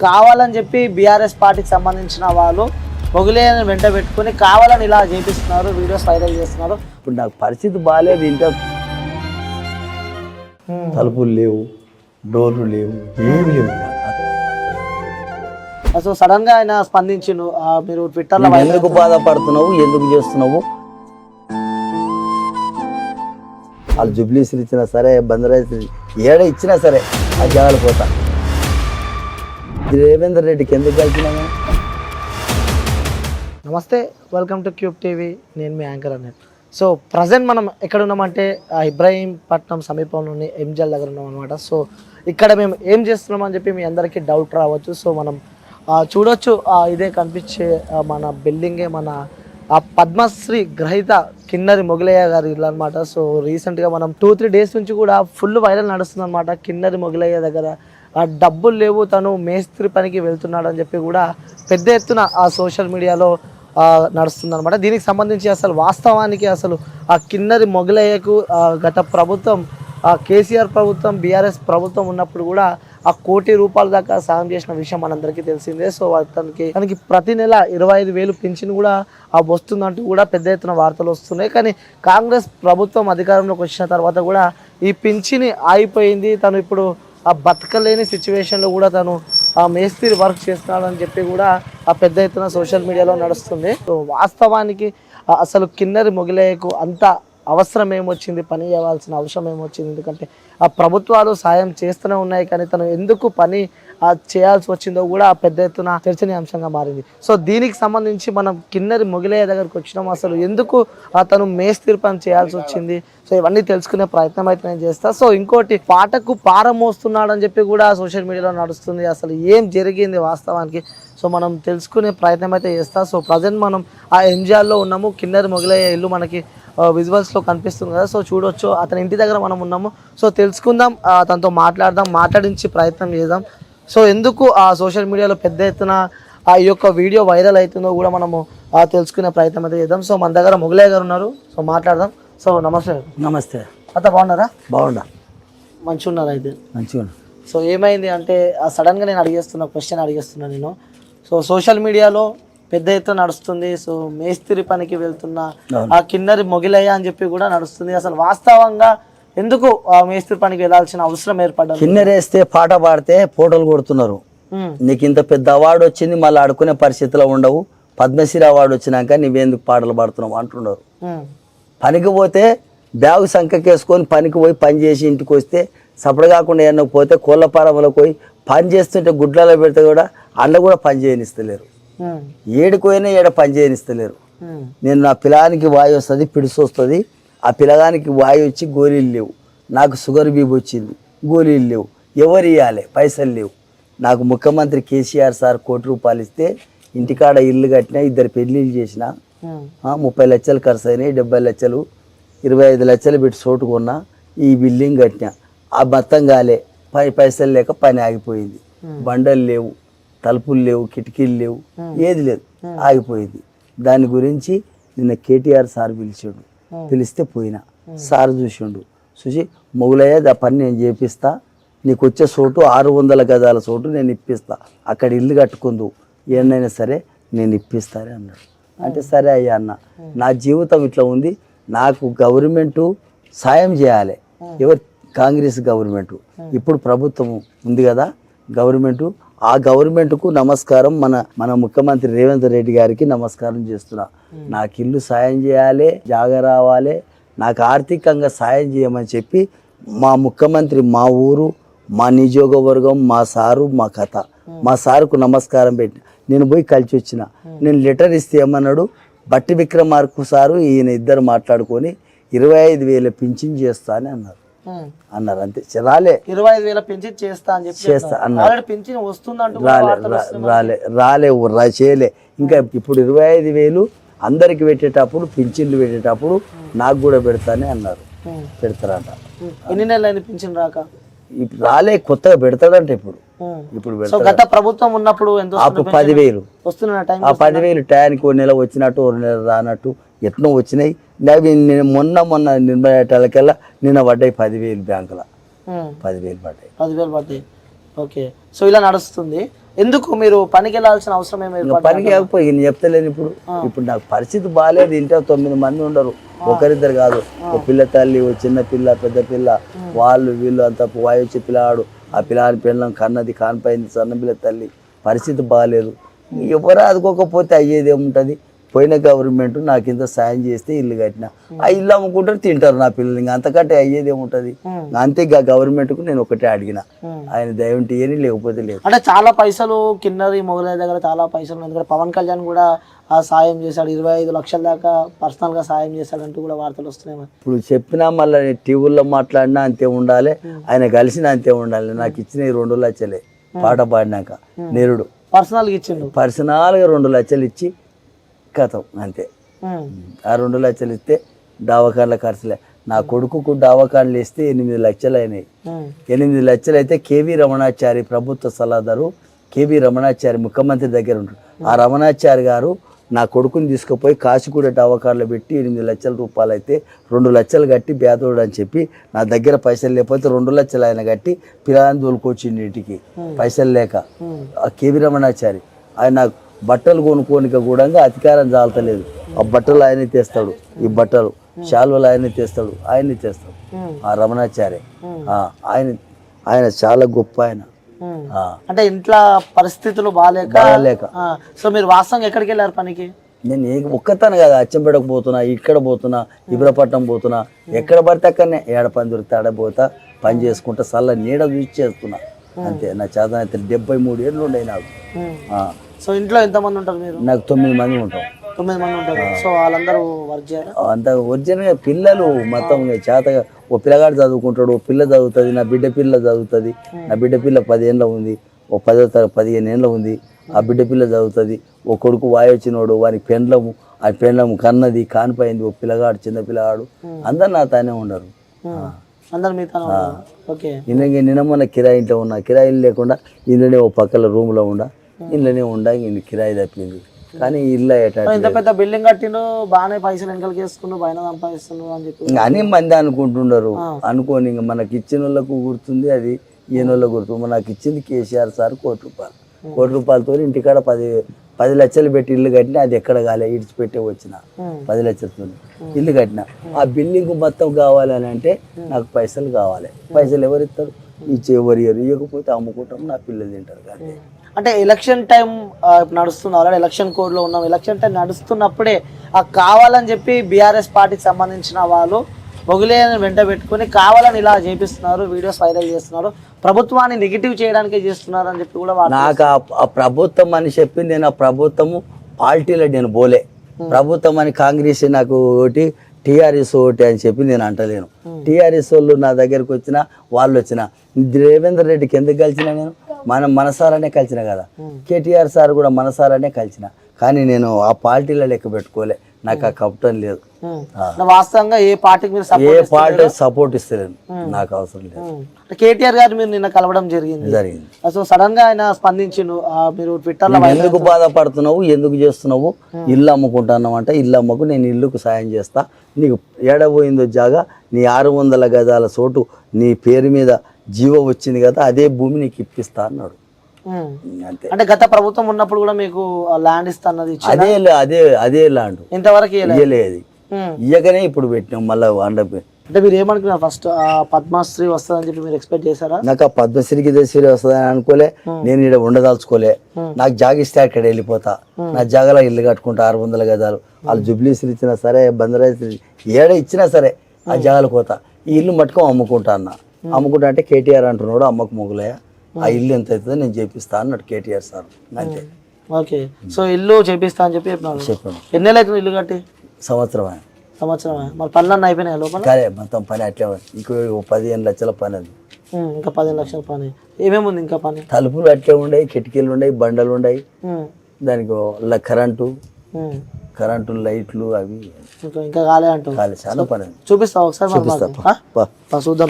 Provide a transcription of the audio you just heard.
కావాలని చెప్పి బీఆర్ఎస్ పార్టీకి సంబంధించిన వాళ్ళు మొగిలేని వెంట పెట్టుకుని కావాలని ఇలా చేపిస్తున్నారు, వీడియోస్ వైరల్ చేస్తున్నారు. ఇప్పుడు నాకు పరిస్థితి బాగాలేదు, ఇంట్లో తలుపులు లేవు, డోర్లు లేవు, ఏమి లేవు. సో సడన్ గా ఆయన స్పందించిండు. మీరు ట్విట్టర్లో ఎందుకు బాధపడుతున్నావు, ఎందుకు చేస్తున్నావు? వాళ్ళు జుబ్లీసులు ఇచ్చినా సరే, బందరాయిలు ఏడ ఇచ్చినా సరే ఆ జనాలు పోతా. రేవేందర్ రెడ్డికి ఎందుకు కలిసినాము? నమస్తే, వెల్కమ్ టు క్యూబ్ టీవీ. నేను మీ యాంకర్ అన్నట్టు. సో ప్రజెంట్ మనం ఎక్కడ ఉన్నామంటే ఇబ్రాహీంపట్నం సమీపంలోని ఎంజల్ దగ్గర ఉన్నాం అనమాట. సో ఇక్కడ మేము ఏం చేస్తున్నాం అని చెప్పి మీ అందరికీ డౌట్ రావచ్చు. సో మనం చూడొచ్చు, ఇదే కనిపించే మన బిల్డింగే మన పద్మశ్రీ గ్రహీత కిన్నరి మొగిలయ్య గారి ఇల్లు అనమాట. సో రీసెంట్గా మనం 2-3 డేస్ నుంచి కూడా ఫుల్ వైరల్ నడుస్తుంది అనమాట. కిన్నరి మొగిలయ్య దగ్గర డబ్బులు లేవు, తను మేస్త్రి పనికి వెళ్తున్నాడు అని చెప్పి కూడా పెద్ద ఎత్తున ఆ సోషల్ మీడియాలో నడుస్తుంది అనమాట. దీనికి సంబంధించి అసలు వాస్తవానికి అసలు ఆ కిన్నరి మొగిలయ్యకు గత ప్రభుత్వం కేసీఆర్ ప్రభుత్వం, బీఆర్ఎస్ ప్రభుత్వం ఉన్నప్పుడు కూడా ఆ 1 కోటి రూపాయల దాకా సాయం చేసిన విషయం మనందరికీ తెలిసిందే. సో తనకి ప్రతి నెల 25,000 పింఛన్ కూడా వస్తుందంటూ కూడా పెద్ద ఎత్తున వార్తలు వస్తున్నాయి. కానీ కాంగ్రెస్ ప్రభుత్వం అధికారంలోకి వచ్చిన తర్వాత కూడా ఈ పింఛని ఆగిపోయింది. తను ఇప్పుడు బతకలేని సిచ్యువేషన్లో కూడా తను మేస్త్రి వర్క్ చేస్తున్నాడని చెప్పి కూడా పెద్ద ఎత్తున సోషల్ మీడియాలో నడుస్తుంది. సో వాస్తవానికి అసలు కిన్నరి మొగిలయ్యకు అంత అవసరం ఏమొచ్చింది, పని చేయాల్సిన అవసరం ఏమొచ్చింది? ఎందుకంటే ఆ ప్రభుత్వాలు సాయం చేస్తూనే ఉన్నాయి, కానీ తను ఎందుకు పని చేయాల్సి వచ్చిందో కూడా పెద్ద ఎత్తున చర్చనీయాంశంగా మారింది. సో దీనికి సంబంధించి మనం కిన్నరి మొగిలయ్య దగ్గరకు వచ్చినాం. అసలు ఎందుకు తను మేస్త్రి పని చేయాల్సి వచ్చింది, సో ఇవన్నీ తెలుసుకునే ప్రయత్నం అయితే నేను చేస్తా. సో ఇంకోటి, పాటకు పారం మోస్తున్నాడు అని చెప్పి కూడా సోషల్ మీడియాలో నడుస్తుంది. అసలు ఏం జరిగింది వాస్తవానికి, సో మనం తెలుసుకునే ప్రయత్నం అయితే చేస్తా. సో ప్రజెంట్ మనం ఆ ఎంజిఆర్లో ఉన్నాము. కిన్నరి మొగిలయ్య ఇల్లు మనకి విజువల్స్లో కనిపిస్తుంది కదా. సో చూడొచ్చు, అతని ఇంటి దగ్గర మనం ఉన్నాము. సో తెలుసుకుందాం, తనతో మాట్లాడదాం, మాట్లాడించి ప్రయత్నం చేద్దాం. సో ఎందుకు ఆ సోషల్ మీడియాలో పెద్ద ఎత్తున ఈ యొక్క వీడియో వైరల్ అవుతుందో కూడా మనము తెలుసుకునే ప్రయత్నం అయితే చేద్దాం. సో మన దగ్గర మొగిలయ్య గారు ఉన్నారు, సో మాట్లాడదాం. సో నమస్తే. నమస్తే అంతా బాగున్నారా? బాగున్నా. మంచిగా ఉన్నారు అయితే? మంచిగా. సో ఏమైంది అంటే సడన్గా నేను క్వశ్చన్ అడిగేస్తున్నా నేను. సో సోషల్ మీడియాలో పెద్ద ఎత్తున నడుస్తుంది. సో మేస్త్రి పనికి వెళ్తున్న ఆ కిన్నరి మొగిలయ్య అని చెప్పి కూడా నడుస్తుంది. అసలు వాస్తవంగా ఎందుకు మేస్త్రి పనికి వెళ్ళాల్సిన అవసరం ఏర్పడ్డా? కిన్నెరేస్తే పాట పాడితే ఫోటోలు కొడుతున్నారు. నీకు ఇంత పెద్ద అవార్డు వచ్చింది, మళ్ళీ ఆడుకునే పరిస్థితిలో ఉండవు. పద్మశ్రీ అవార్డు వచ్చినాక నువ్వెందుకు పాటలు పాడుతున్నావు అంటున్నారు. పనికి పోతే బ్యాగు సంఖ్యకేసుకొని పనికి పోయి పని చేసి ఇంటికి వస్తే సపడ కాకుండా ఏమన్నా పోతే కోళ్ళ పారంలోకి పోయి పని చేస్తుంటే గుడ్లలో పెడితే కూడా అండ కూడా పని చేయనిస్తలేరు. ఏడుకోయినా ఏడ పని చేయనిస్తలేరు. నేను నా పిల్లగానికి వాయు వస్తుంది, పిడుసు వస్తుంది. ఆ పిల్లగానికి వాయు వచ్చి గోళీలు లేవు. నాకు షుగర్ బీబీ వచ్చింది, గోళీలు లేవు. ఎవరు ఇవ్వాలి? పైసలు లేవు. నాకు ముఖ్యమంత్రి కేసీఆర్ సార్ 1 కోటి రూపాయలు ఇస్తే ఇంటికాడ ఇల్లు కట్టినా, 2 పెళ్ళిళ్ళు చేసిన, 30 లక్షలు ఖర్చు అయినాయి, 70 లక్షలు 25 లక్షలు పెట్టి చోటు కొన్నా, ఈ బిల్డింగ్ కట్టినా. ఆ మొత్తం కాలే, పైసలు లేక పని ఆగిపోయింది. బండలు లేవు, తలుపులు లేవు, కిటికీలు లేవు, ఏది లేదు, ఆగిపోయింది. దాని గురించి నిన్న కేటీఆర్ సార్ పిలిచాడు. పిలిస్తే పోయినా. సార్ చూసి మొగులయ్య ఆ పని నేను చేపిస్తా, నీకు వచ్చే చోటు 600 గజాల చోటు నేను ఇప్పిస్తా, అక్కడ ఇల్లు కట్టుకుందు, ఏమైనా సరే నేను ఇప్పిస్తానే అన్నాడు. అంటే సరే అయ్యా అన్న, నా జీవితం ఇట్లా ఉంది, నాకు గవర్నమెంటు సాయం చేయాలి. ఎవరు? కాంగ్రెస్ గవర్నమెంటు. ఇప్పుడు ప్రభుత్వం ఉంది కదా గవర్నమెంటు, ఆ గవర్నమెంట్కు నమస్కారం. మన ముఖ్యమంత్రి రేవంత్ రెడ్డి గారికి నమస్కారం చేస్తున్నా. నాకు ఇల్లు సాయం చేయాలి, జాగా రావాలి, నాకు ఆర్థికంగా సాయం చేయమని చెప్పి మా ముఖ్యమంత్రి, మా ఊరు, మా నియోజకవర్గం, మా సారు, మా కథ, మా సారుకు నమస్కారం పెట్టి నేను పోయి కలిసి వచ్చిన. నేను లెటర్ ఇస్తే ఏమన్నాడు, బట్టి విక్రమార్కు సారు ఈయన ఇద్దరు మాట్లాడుకొని 25,000 పింఛన్ చేస్తా అని అన్నారు. అంతే. రాలే 25,000 పింఛన్ చేస్తా అని చెప్పి చేస్తా అన్నారు. పింఛన్ వస్తుందంటూ చేయలే. ఇంకా ఇప్పుడు 25,000 అందరికి పెట్టేటప్పుడు, పింఛన్లు పెట్టేటప్పుడు నాకు కూడా పెడతానే అన్నారు. పెడతారట. ఎన్ని నెలలు అయింది పింఛన్ రాక? ఇప్పుడు రాలే, కొత్తగా పెడతాడంట. ఇప్పుడు గత ప్రభుత్వం ఉన్నప్పుడు 10,000 వస్తున్న. ఆ 10,000 టయానికి 1 నెల వచ్చినట్టు 1 నెల రానట్టు ఎట్నో వచ్చినాయి. నేను మొన్న నిర్ణయాలకల్లా నిన్న పడ్డాయి 10,000 బ్యాంకులో. 10,000 పడ్డాయి. ఓకే. సో ఇలా నడుస్తుంది. ఎందుకు మీరు పనికి వెళ్ళాల్సిన అవసరం ఏమి ఇంకా పనికి వెళ్ళకపోయి నేను చెప్తలేను ఇప్పుడు నాకు పరిస్థితి బాగాలేదు. ఇంట్లో 9 మంది ఉండరు, ఒకరిద్దరు కాదు. ఒక పిల్ల తల్లి, ఒక చిన్న పిల్ల, పెద్ద పిల్ల, వాళ్ళు వీళ్ళు అంతా వాయొచ్చి పిల్లాడు, ఆ పిల్లని పిల్లం కన్నది కానిపోయింది, సన్న పిల్ల తల్లి, పరిస్థితి బాగాలేదు. ఎవరు ఆదుకోకపోతే అయ్యేది ఏముంటుంది? పోయిన గవర్నమెంట్ నాకు ఇంత సాయం చేస్తే ఇల్లు కట్టిన, ఆ ఇల్లు అమ్ముకుంటారు తింటారు నా పిల్లలు, ఇంకా అంతకంటే అయ్యేది ఏముంటుంది? అంతే గవర్నమెంట్కు నేను ఒకటే అడిగిన, ఆయన దయవుంటే ఏని లేకపోతే లేదు. అంటే చాలా పైసలు కిన్నరి మొగలయ్య దగ్గర చాలా పైసలు, ఎందుకంటే పవన్ కళ్యాణ్ కూడా ఆ సాయం చేశాడు, 25 లక్షల దాకా పర్సనల్ గా సాయం చేశాడంటూ కూడా వార్తలు వస్తున్నాయి. ఇప్పుడు చెప్పినా మళ్ళీ టీవీలో మాట్లాడినా అంతే ఉండాలి, ఆయన కలిసిన అంతే ఉండాలి. నాకు ఇచ్చిన 2 లక్షలే పాట పాడినాక నిరుడు పర్సనల్గా ఇచ్చిండు, పర్సనల్గా 2 లక్షలు ఇచ్చి కథం అంతే. ఆ 2 లక్షలు ఇస్తే దవాఖాన్ల ఖర్చులే. నా కొడుకుకు దవాఖాన్లు ఇస్తే 8 లక్షలు అయినాయి. 8 లక్షలు అయితే కేవీ రమణాచారి ప్రభుత్వ సలహాదారు కేవీ రమణాచారి ముఖ్యమంత్రి దగ్గర ఉంటాడు. ఆ రమణాచారి గారు నా కొడుకుని తీసుకుపోయి కాశీగూడ దవాఖాన్లో పెట్టి 8 లక్షల రూపాయలు అయితే 2 లక్షలు కట్టి బేదోడు అని చెప్పి, నా దగ్గర పైసలు లేకపోతే 2 లక్షలు ఆయన కట్టి పిల్లని తోలుకొచ్చింది ఇంటికి పైసలు లేక. ఆ కేవీ రమణాచారి ఆయన నాకు బట్టలు కొనుక్కోనిక కూడా అధికారం చాలతలేదు. ఆ బట్టలు ఆయనే తెస్తాడు, ఈ బట్టలు శాలువలు ఆయనే తెస్తాడు, ఆయనే తెస్తాడు. ఆ రమణాచారి ఆయన చాలా గొప్ప ఆయన. అంటే ఇంట్లో పరిస్థితులు బాగాలేక. సో మీరు వాస్తవంగా ఎక్కడికి వెళ్ళారు పనికి? నేను ఒక్కతాను కదా, అచ్చంపేటకు పోతున్నా, ఇక్కడ పోతున్నా, ఇబ్రపట్నం పోతున్నా, ఎక్కడ పడితే అక్కడనే ఏడ పని దొరికితే ఆడ పోతా, పని చేసుకుంటా, చల్ల నీడ చూసి చేస్తున్నా అంతే. నా చేత 73 ఏళ్ళు ఉన్నాయి నాకు. సో ఇంట్లో ఎంతమంది ఉంటారు మీరు? నాకు 9 మంది ఉంటాం. 9 మంది ఉంటారు. సో వాళ్ళందరూ వర్క్ చేయాలి అంత ఒరిజినల్గా పిల్లలు మొత్తం చేతగా. ఓ పిల్లగాడు చదువుకుంటాడు, ఓ పిల్ల చదువుతుంది, నా బిడ్డ పిల్ల చదువుతుంది. నా బిడ్డ పిల్ల 10 ఏళ్ళ ఉంది, ఓ 15 ఏళ్ళ ఉంది. ఆ బిడ్డ పిల్ల చదువుతుంది. ఓ కొడుకు వాయొచ్చినోడు, వానికి పెండ్లము, ఆ పెండ్లము కన్నది కానిపోయింది. ఓ పిల్లగాడు, చిన్న పిల్లగాడు, అందరు నా తానే ఉండరు. అందరు మిగతా ఓకే. నిన్న మొన్న కిరాయి ఇంట్లో ఉన్నా, కిరాయిలు లేకుండా ఇంట్లోనే ఓ పక్కల రూమ్లో ఉండా, ఇంట్లోనే ఉండా, కిరాయి తప్పింది. కానీ ఇల్లు ఇంత పెద్ద బిల్డింగ్ కట్టిండు, బాగానే పైసలు వెనకలకి వేసుకున్నాడు, పైన సంపాదిస్తున్నాడు అని చెప్పి అని మంది అనుకుంటున్నారు. అనుకోని ఇంక మనకి ఇచ్చిన వాళ్ళకు గుర్తుంది, అది ఈయన వాళ్ళకు గుర్తుంది. నాకు ఇచ్చింది కేసీఆర్ సార్ ₹1 కోటి. ఇంటికాడ 10 లక్షలు పెట్టి ఇల్లు కట్టినా, అది ఎక్కడ కాలే, ఇడిచిపెట్టే వచ్చిన 10 లక్షలతో ఇల్లు కట్టిన. ఆ బిల్డింగ్ మొత్తం కావాలని అంటే నాకు పైసలు కావాలి. పైసలు ఎవరు ఇస్తారు? ఎవరు ఇవ్వకపోతే అమ్ముకుంటాం, నా పిల్లలు తింటారు. కానీ అంటే ఎలక్షన్ టైం నడుస్తుంది, ఆల్రెడీ ఎలక్షన్ కోడ్ లో ఉన్నాం. ఎలక్షన్ టైం నడుస్తున్నప్పుడే కావాలని చెప్పి బీఆర్ఎస్ పార్టీకి సంబంధించిన వాళ్ళు మొగులేని వెంట పెట్టుకుని కావాలని ఇలా చేపిస్తున్నారు, వీడియోస్ వైరల్ చేస్తున్నారు, ప్రభుత్వాన్ని నెగిటివ్ చేయడానికే చేస్తున్నారు అని చెప్పి కూడా నాకు ఆ ప్రభుత్వం అని చెప్పి నేను ఆ ప్రభుత్వము పార్టీలో నేను పోలే. ప్రభుత్వం అని కాంగ్రెస్ నాకు ఒకటి, టీఆర్ఎస్ ఒకటి అని చెప్పి నేను అంటలేను. టీఆర్ఎస్ వాళ్ళు నా దగ్గరకు వచ్చినా, వాళ్ళు వచ్చినా, రేవేంద్ర రెడ్డికి ఎందుకు కలిసిన? నేను మనసారానే కలిసిన కదా. కేటీఆర్ సార్ కూడా మనసారానే కలిసిన. కానీ నేను ఆ పార్టీలో లెక్క పెట్టుకోలే, నాకు ఆ కపటం లేదు. వాస్తవంగా ఏ పార్టీకి ఏ పార్టీ సపోర్ట్ ఇస్తలేను, నాకు అవసరం లేదు. కేటీఆర్ గారు మీరు నిన్న కలవడం జరిగింది. సో సడన్ గా ఆయన స్పందించిండు, మీరు ట్విట్టర్ లో ఎందుకు బాధపడుతున్నావు, ఎందుకు చేస్తున్నావు, ఇల్లు అమ్ముకుంటున్నావు అంటే, ఇల్లు అమ్మకు, నేను ఇల్లుకు సాయం చేస్తా, నీకు ఏడబోయిందో జాగా, నీ 600 గజాల చోటు నీ పేరు మీద జీవో వచ్చింది కదా, అదే భూమి నీకు ఇప్పిస్తా అన్నాడు. అంతే. అంటే గత ప్రభుత్వం ఉన్నప్పుడు కూడా మీకు ల్యాండ్ ఇస్తా అన్నది, అదే ల్యాండ్ ఇంతవరకు ఇయ్యలేదు. ఇయ్యకనే ఇప్పుడు పెట్టినాం మళ్ళీ అంటే మీరు ఏమనుకున్నారు? ఫస్ట్ పద్మశ్రీ వస్తుందని చెప్పి మీరు ఎక్స్పెక్ట్ చేశారా? నాకు ఆ పద్మశ్రీకి శ్రీ వస్తుందని అనుకోలే. నేను ఇక్కడ ఉండదలుచుకోలే. నాకు జాగ ఇస్తే అక్కడ వెళ్ళిపోతా, నా జాగలో ఇల్లు కట్టుకుంటా 600 గజాలు. వాళ్ళు జుబ్లీశ్రీ ఇచ్చినా సరే, బందరాశ్రీ ఏడ ఇచ్చినా సరే ఆ జాగాలు పోతా. ఈ ఇల్లు మట్టుకం అమ్ముకుంటా అన్న. అమ్ముకుంటా అంటే కేటీఆర్ అంటున్నాడు, అమ్మకు మొగులయ్య, ఆ ఇల్లు ఎంత అవుతుందో నేను చేపిస్తా అన్నాడు కేటీఆర్ సార్. అంతే. ఓకే. సో ఇల్లు చేపిస్తా అని చెప్పి చెప్పాను. ఎన్ని నెలలు అవుతుంది ఇల్లు కట్టి? సంవత్సరమే. మరి పనులన్నీ అయిపోయినాయి లోపల? సరే, మొత్తం పని అట్లే. ఇంకో 15 లక్షల పని అది. ఇంకా 15 లక్షల పని. ఏమేమి ఉంది ఇంకా పని? తలుపులు అట్లే ఉన్నాయి, కిటికీలు ఉన్నాయి, బండలు ఉన్నాయి, దానికి కరెంటు లైట్లు అవి ఇంకా కాలే అంటారు. చాలా పని. చూపిస్తావు ఒకసారి? చూద్దాం.